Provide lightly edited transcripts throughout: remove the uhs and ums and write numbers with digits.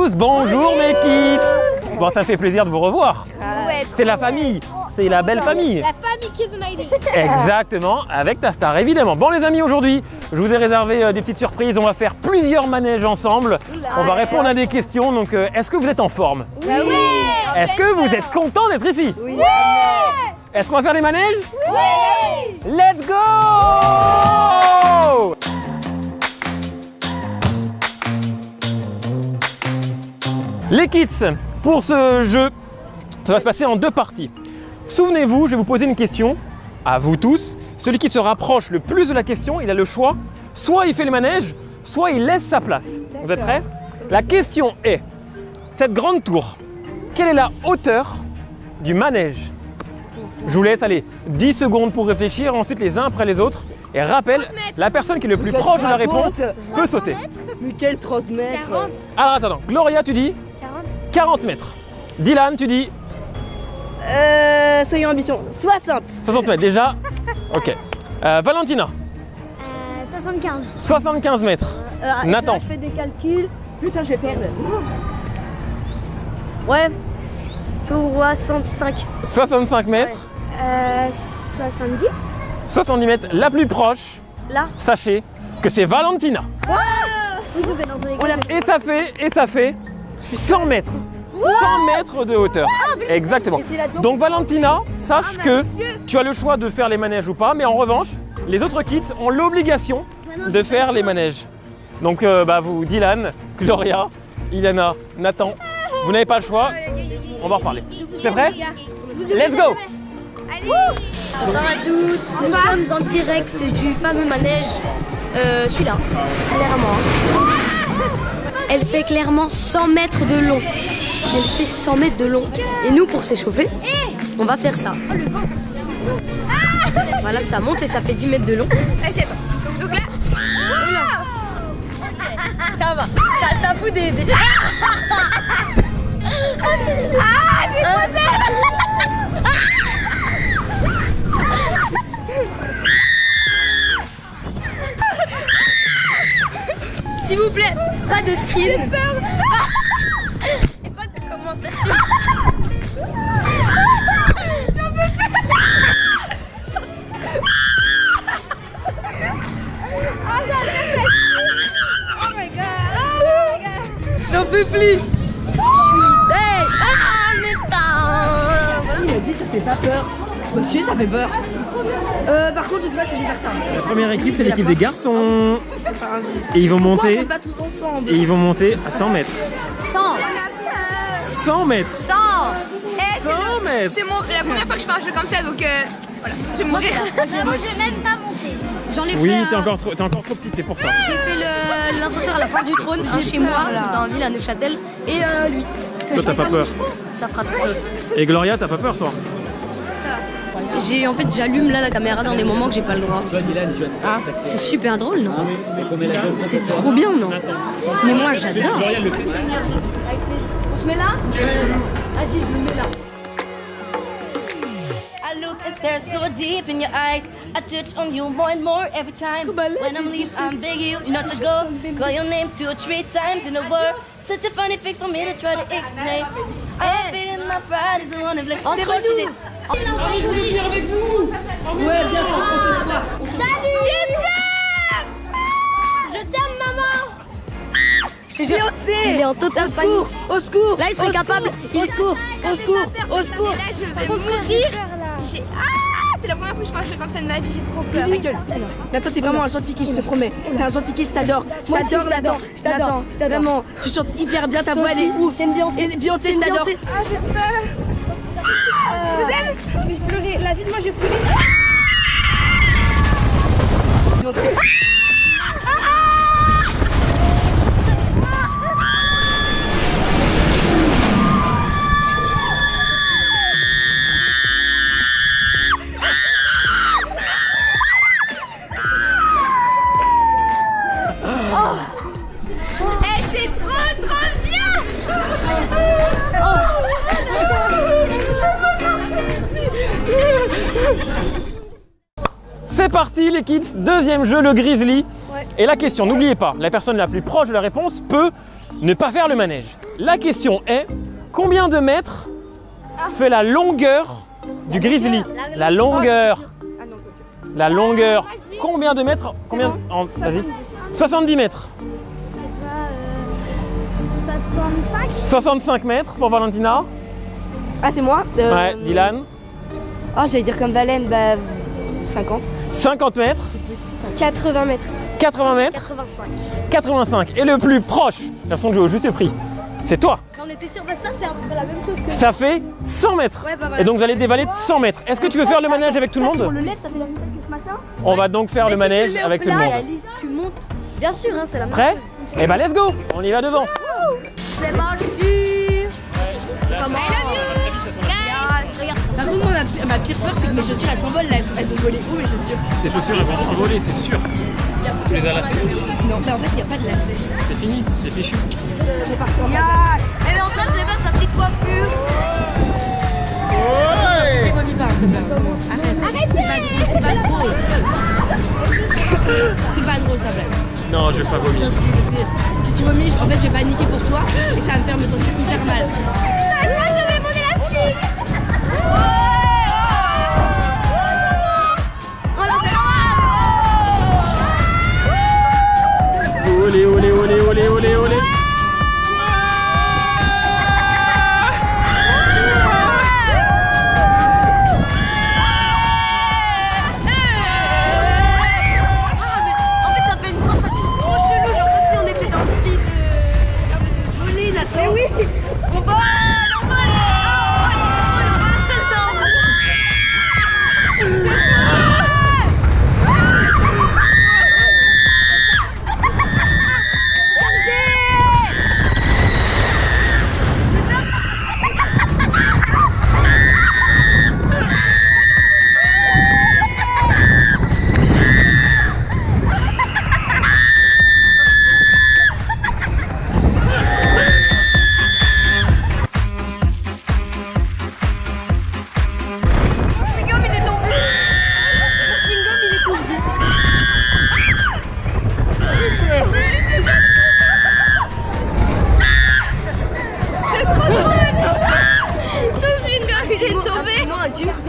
tous, bonjour mes kids. Bon, ça me fait plaisir de vous revoir. Ouais, C'est la famille, c'est la belle famille. La famille Kids United. Exactement, avec ta star évidemment. Bon les amis, aujourd'hui, je vous ai réservé des petites surprises. On va faire plusieurs manèges ensemble. On va répondre à des questions. Donc, est-ce que vous êtes en forme? Bah oui. Est-ce que vous êtes content d'être ici? Oui. Est-ce qu'on va faire les manèges? Oui. Let's go! Les kids, pour ce jeu, ça va se passer en deux parties. Souvenez-vous, je vais vous poser une question à vous tous. Celui qui se rapproche le plus de la question, il a le choix. Soit il fait le manège, soit il laisse sa place. Vous êtes prêts? La question est, cette grande tour, quelle est la hauteur du manège? Je vous laisse aller 10 secondes pour réfléchir, ensuite les uns après les autres. Et rappel, la personne qui est le plus proche de la réponse peut sauter. Mais quel 30 mètres? 40. Alors attends, Gloria tu dis 40 mètres. Dylan tu dis Soyons ambition. 60. 60 mètres déjà. Ok. Valentina 75. 75 mètres. Nathan. Là, je fais des calculs. Putain, je vais perdre. Ouais, 65. 65 mètres. 70. 70 mètres. La plus proche, Là. sachez que c'est Valentina. Oui, ça fait dans tous les cas. Et ça fait 100 mètres. 100 mètres de hauteur. Exactement. Donc Valentina, sache que tu as le choix de faire les manèges ou pas, mais en revanche, les autres kids ont l'obligation de faire les manèges. Donc vous, Dylan, Gloria, Ilana, Nathan, vous n'avez pas le choix, on va en reparler. C'est vrai? Let's go! Allez. Bonsoir à tous, nous sommes en direct du fameux manège, celui-là, clairement. Elle fait clairement 100 mètres de long. Elle fait 100 mètres de long. Et nous, pour s'échauffer, on va faire ça. Voilà, ça monte et ça fait 10 mètres de long. Vas-y, attends. Donc là. Ça va, ça fout des... Ah, c'est trop belle. S'il vous plaît, pas de screen. J'ai peur. Et pas de commentaires. Oh my god. Oh my god. J'en peux plus. Hey. Il a dit ça fait pas peur. Si, ça fait peur. Par contre, je sais pas si je vais faire ça. La première équipe, c'est l'équipe des garçons. Et ils vont monter, Pas tous ensemble. et ils vont monter à 100 mètres. 100. 100 mètres. 100. 100 mètres. C'est la première fois que je fais un jeu comme ça, donc voilà, je vais mourir. Moi, je vais même pas monter. J'en ai Oui, fait t'es encore trop petite, c'est pour ça. J'ai fait l'ascenseur à la Porte du Trône, chez moi, dans la ville à Neuchâtel. Et lui. Toi, t'as pas peur. Ça fera trop. Et Gloria, t'as pas peur, toi? En fait, j'allume là la caméra dans des moments que j'ai pas le droit. Ah, c'est super drôle, non? C'est trop bien, non? Mais moi, j'adore. On se met là? Vas-y, je me mets là. I look and stare so deep in your eyes. I touch on you more and more every time. When I'm leaves, I'm begging you not to go. Call your name 2 or 3 times in a word. Such a funny fix for me to try to explain. I'm feeling my pride is the one of like. Entre nous. Ouais, bien sûr, on te voit. Salut. J'ai peur. Je t'aime, maman. Je te jure, il est en total panique. Au secours. Là, il serait capable. Au secours. Au secours. Au secours. Là, je vais mourir. C'est la première fois que je fais un jeu comme ça de ma vie, j'ai trop peur. Ta gueule. Nathan, t'es vraiment un gentil kiss, je te promets. T'es un gentil kiss, je t'adore. Je t'adore, Nathan. Je t'adore. Vraiment, tu chantes hyper bien, ta voix elle est ouf. Et Beyoncé, je t'adore. Ah, j'ai peur. Vous aimez? Je vais pleurer. La vie de moi, j'ai pleuré. C'est trop bien. C'est parti les kids, deuxième jeu, le Grizzly. Et la question, n'oubliez pas, la personne la plus proche de la réponse peut ne pas faire le manège. La question est, combien de mètres fait la longueur du grizzly? La longueur. La longueur. Combien de mètres? Combien? Vas-y. 70 mètres. Je sais pas, 65. 65 mètres pour Valentina. Ah, c'est moi Ouais, Dylan. Oh, j'allais dire comme Valène, bah 50. 50 mètres. 80 mètres. 80 mètres. 85. 85. Et le plus proche, j'ai l'impression de jouer au juste prix, c'est toi. J'en étais sûre, bah ça c'est un peu la même chose que... Ça fait 100 mètres. Ouais, bah voilà. Et donc vous allez dévaler 100 mètres. Est-ce que tu veux faire le manège avec tout le On monde? le lève, ça fait la même taille que ce matin. On va donc faire le manège avec tout le monde. Tu montes. Bien sûr, hein, c'est la même Prêt? chose. Eh ben let's go. On y va devant. C'est parti. Comment? Regarde. Par contre, moi, ma pire peur, c'est que mes chaussures, elles s'envolent là. Elles vont voler où, mes chaussures? Tes chaussures elles vont s'envoler, c'est sûr. Tu les as lacées. Non, mais en fait, il n'y a pas de lacets. C'est fini, c'est fichu. Elle est en train de faire sa petite coiffure. C'est pas drôle, ça blague. Non, je vais pas vomir. Tiens, parce que si tu vomis, en fait, je vais paniquer pour toi et ça va me faire me sentir hyper mal. Olé, olé, olé, olé, olé, olé. En fait, ça fait une sensation trop chelou, genre comme si on était dans une petite volée là. Mais oui. On vole.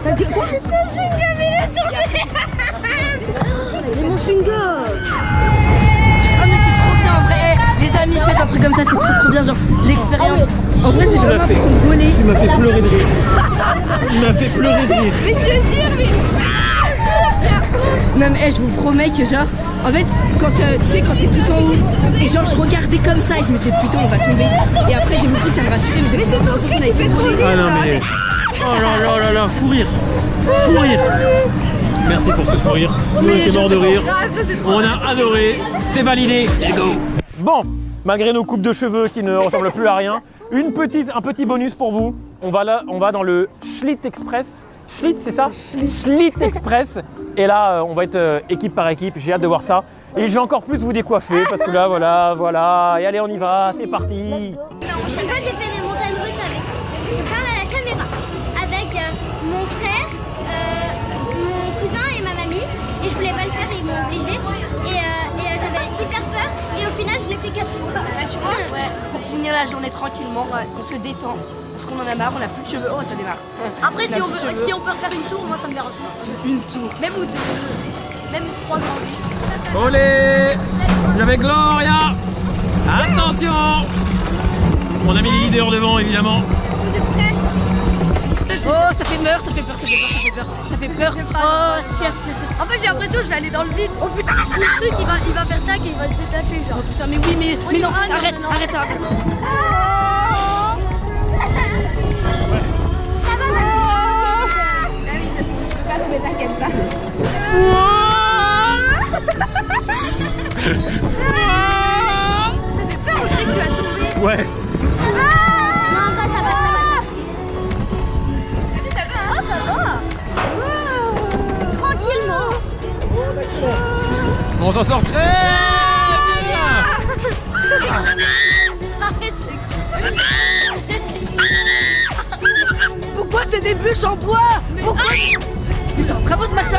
T'as dit quoi? Ton chewing-gum, il est tombé. C'est mon chewing-gum. Oh, mais c'est trop bien en vrai. Les amis, faites un truc comme ça, c'est trop bien. Genre, l'expérience. En vrai, j'ai vraiment l'impression de voler. Tu m'as fait pleurer de rire. Tu m'as fait pleurer de rire. Mais je te jure, mais. Non, mais je vous promets que, genre, en fait, quand tu sais, quand t'es tout en haut, et genre, je regardais comme ça et je me disais, putain, on va tomber. Et après, j'ai montré que ça me rassurait, mais c'est ton truc qui fait trop rire. Ah non mais... Oh là là là là, fou rire. Fou rire. Merci pour ce fou rire. Nous on était morts de rire. On a adoré. C'est validé. Let's go. Bon, malgré nos coupes de cheveux qui ne ressemblent plus à rien, un petit bonus pour vous. On va dans le Schlitt Express. Schlitt, c'est ça? Schlitt Express. Et là, on va être équipe par équipe. J'ai hâte de voir ça. Et je vais encore plus vous décoiffer parce que là, voilà. Et allez, on y va. C'est parti. Moi, j'ai fait des montagnes russes avec. Je parle à la caméra. Avec mon frère, mon cousin et ma mamie. Et je voulais pas le faire et ils m'ont obligé. Et j'avais hyper peur. Et au final, je l'ai fait 4 fois. Tu vois? Ouais, pour finir la journée tranquillement, on se détend. Parce qu'on en a marre, on a plus de cheveux. Oh, ça démarre. Après, si on peut faire une tour, moi ça me dérange pas. Une tour. Même ou deux. Même 3 grands 8. Olé! J'avais Gloria! Attention! Mon ami Lily dehors devant, évidemment. Vous êtes prêts? Oh, ça fait peur. Ça fait peur. Oh, yes. En fait, j'ai l'impression que je vais aller dans le vide. Oh putain, le truc il va faire tac et il va se détacher. Genre. Oh putain, mais oui, mais non, arrête ça. Bah oui, de toute façon, tu vas tomber, t'inquiète pas. Ça fait peur, on dirait que tu vas tomber. Ouais. Non, ça va. T'as vu, ça va, hein? Ça va. Tranquillement. On s'en sort très bien. Pourquoi c'est des bûches en bois? Pourquoi? Mais c'est en travaux ce machin.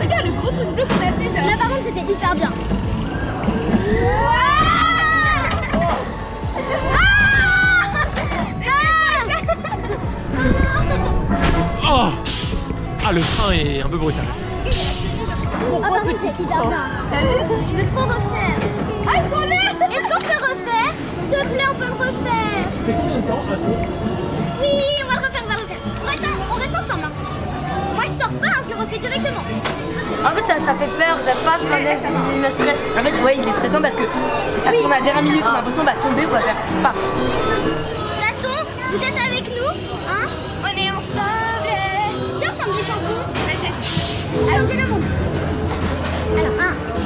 Regarde le gros truc bleu qu'on a fait. Là par contre c'était hyper bien. Oh ah, le train est un peu brutal. Ah par contre c'est hyper bien. Je veux trop refaire. Ah ils sont là. Est-ce qu'on peut le refaire? S'il te plaît on peut le refaire. C'est combien de temps ça? Oui on va le refaire, on va le refaire. On reste ensemble hein. Moi je sors pas, je le refais directement. En fait, ça fait peur, j'aime pas ce manège, il me stresse. En fait, ouais, il est stressant parce que ça tourne à la dernière minute, on a l'impression qu'on va tomber, on va faire paf. De toute façon, vous êtes avec nous, hein? On est ensemble. Tiens, on chante des chansons. Alors, j'ai le monde. Alors, 1,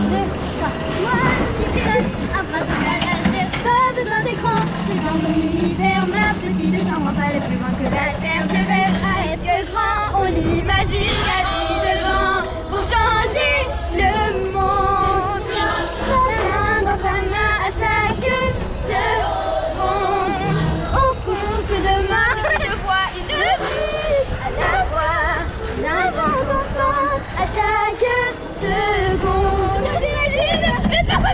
2, 3. Moi, je suis pilote, un passant à laser, pas besoin d'écran. C'est dans mon univers, ma petite chambre, pas le plus loin que la terre. Je vais être grand, on imagine la vie devant pour changer le monde. Ta main dans ta main à chaque seconde. On construit demain une voie, une vie à la fois. On avance ensemble à chaque seconde. T'imagines? Mais pourquoi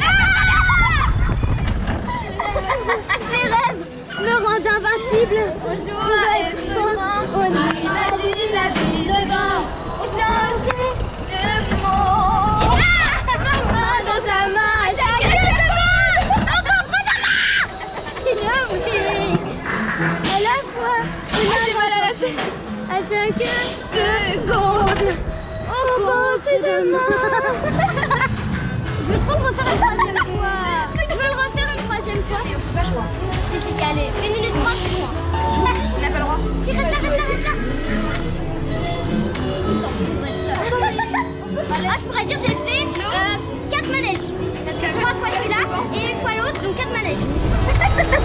mes rêves me rendent invincible. Bonjour à être grand, on imagine la vie devant. On change le monde. Maman dans ta main à chaque seconde. On construit demain. Une vie à la fois. À chaque seconde. On construit demain. Je veux trop le refaire une troisième fois. Je veux le refaire une troisième fois. Pas le choix. Si, allez. 1 minute 30, c'est bon. On n'a pas le droit. Si, reste là. Ah, je pourrais dire j'ai fait 4 manèges. Parce que 3 fois celui-là et 1 fois l'autre, donc 4 manèges.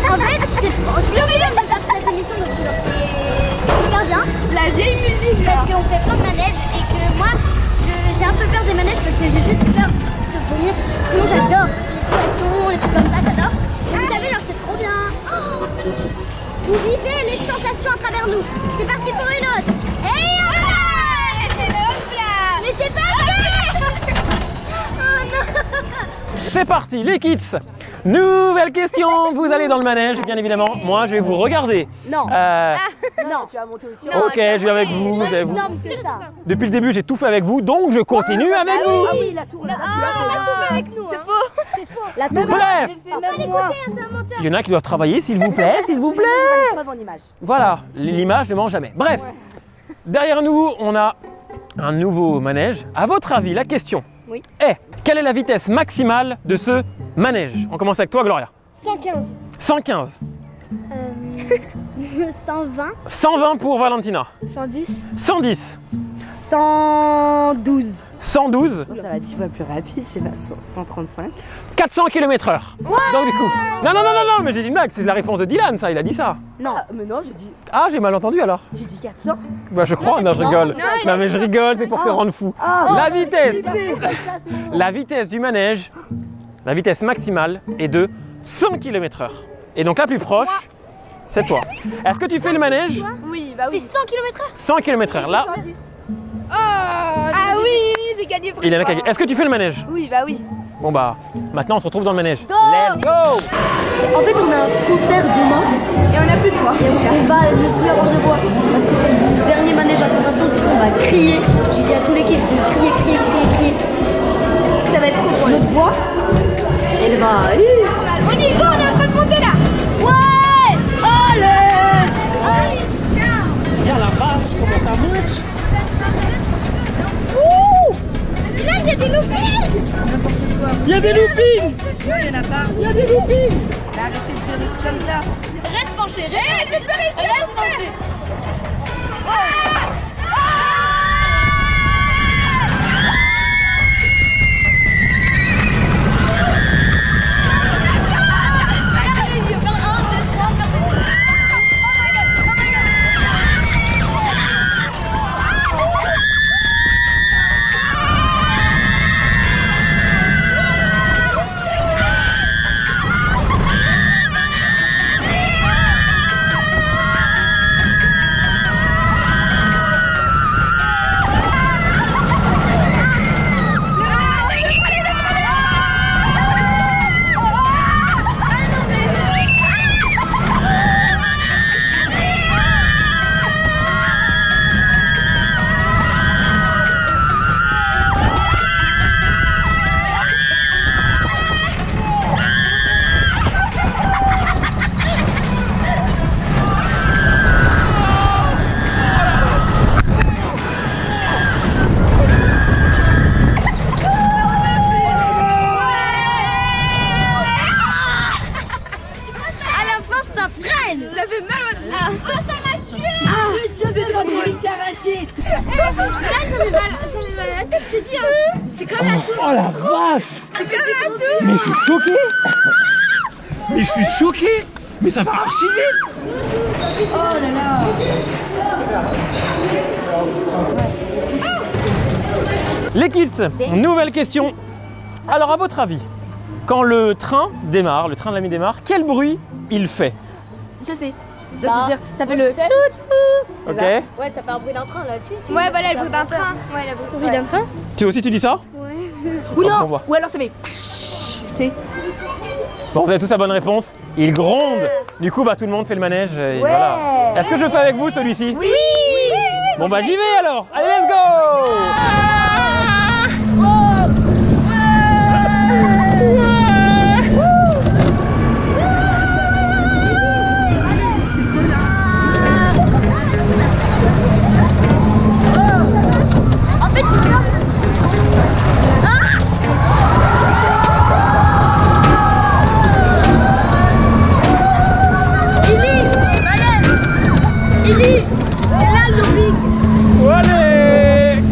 En fait, c'est trop. Je suis obligée de faire cette émission parce que c'est hyper bien. La vieille musique là. Parce qu'on fait plein de manèges et que moi, j'ai un peu peur des manèges parce que j'ai juste peur de vomir. Sinon, j'adore les situations, les trucs comme ça, j'adore. Vous savez, genre, c'est trop bien. Oh, vous vivez les sensations à travers nous. C'est parti pour une autre. Et mais c'est pas vrai. Oh non. C'est parti, les kids. Nouvelle question. Vous allez dans le manège, bien évidemment. Moi, je vais vous regarder. Non. Non, tu vas monter aussi. Ok, je vais avec vous. je vais vous- Depuis le début, j'ai tout fait avec vous, donc je continue avec vous. Ah oui, la tour. On a tout fait avec nous. C'est faux. C'est faux. La Bref, Écoutez, c'est un menteur. il y en a qui doivent travailler, s'il vous plaît, s'il vous plaît. Preuve en image. Voilà, l'image ne ment jamais. Bref, derrière nous, on a un nouveau manège. À votre avis, la question est, quelle est la vitesse maximale de ce manège? On commence avec toi, Gloria. 115. 115. 120. 120 pour Valentina. 110. 110. 112. 112. Ça va 10 fois plus rapide, je sais pas, 135. 400 km/h. Donc du coup... Non, mais j'ai dit Max, c'est la réponse de Dylan, ça, il a dit ça. Non, mais non, j'ai dit Ah, j'ai mal entendu alors. 400. Bah je crois, non, je rigole. Non mais je rigole, c'est pour te rendre fou. La vitesse du manège, la vitesse maximale est de 100 km/h. Et donc la plus proche, c'est toi. Est-ce que tu fais le manège? Oui, bah oui. C'est 100 km/h. 100 km/h. Là, Ah oui, j'ai gagné le prix. il en a qu'à- Est-ce que tu fais le manège? Oui, bah oui. Bon bah, maintenant on se retrouve dans le manège. Let's go! En fait, on a un concert demain Et on a plus de voix. et on va ne plus avoir de voix parce que c'est le dernier manège à sensation. Du coup, on va crier. J'ai dit à tous les kids de crier. Ça va être trop drôle. Notre voix, elle va. On y go, on est en train de monter là. Ouais! Allez! Allez, ciao. Regarde la base, comment ça monte. Là, il y a des loupines. Il y a des loopings! Il y en a pas. Il y a des loopings! Mais arrêtez de dire des trucs comme ça. Reste penché. Je peux réussir à tout faire. mal à la tête, je te dis. C'est comme la tour. Oh la vache! C'est comme la tour. Mais je suis choqué! Mais je suis choqué! Mais ça va archi vite! Les kids, nouvelle question. Alors à votre avis, quand le train démarre, le train de l'ami démarre, quel bruit il fait? Je sais. Je suis sûre. Ça fait le sais. tchou-tchou. Ok? Ouais, ça fait un bruit d'un train là. Ouais, voilà, le bruit d'un train. Ouais, le bruit d'un train. Tu aussi tu dis ça? Ou On non. voit. Ou alors ça fait. Tu sais. Bon, vous avez tous la bonne réponse. Il gronde. Du coup, bah tout le monde fait le manège. Et voilà. Est-ce que je le fais avec vous celui-ci? Oui. Bon bah j'y vais alors. Allez, let's go! Allez!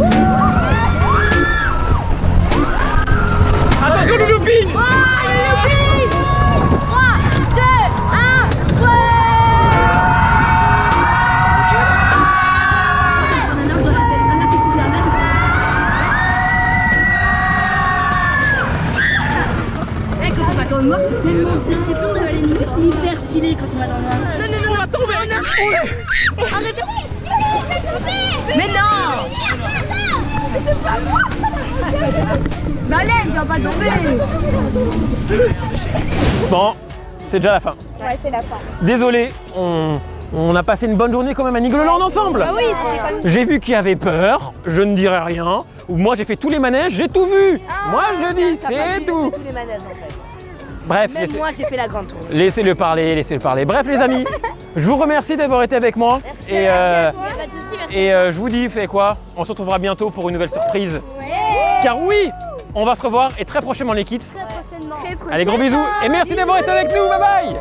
Attention le looping! Quand on va dans le noir, c'est tellement bien. J'ai peur d'avaler une mouche hyper stylé quand on va dans le noir. On va tomber! Mais non. Malène, tu vas pas tomber. Bon, c'est déjà la fin. Ouais, c'est la fin. Désolé, on a passé une bonne journée quand même à Nigloland ensemble. Ah oui, c'était pas nous. J'ai vu qu'il y avait peur, je ne dirai rien. Ou moi j'ai fait tous les manèges, j'ai tout vu. Moi je dis, c'est tout. Tous les manèges en fait. Bref, Même moi j'ai fait la grande tour. laissez-le parler, laissez-le parler. Bref les amis, je vous remercie d'avoir été avec moi. Et, Pas de soucis, merci. je vous dis, vous savez quoi? On se retrouvera bientôt pour une nouvelle surprise. Car oui, on va se revoir et très prochainement les kids. Très prochainement. Allez, gros bisous et merci d'avoir été avec nous. Bye bye.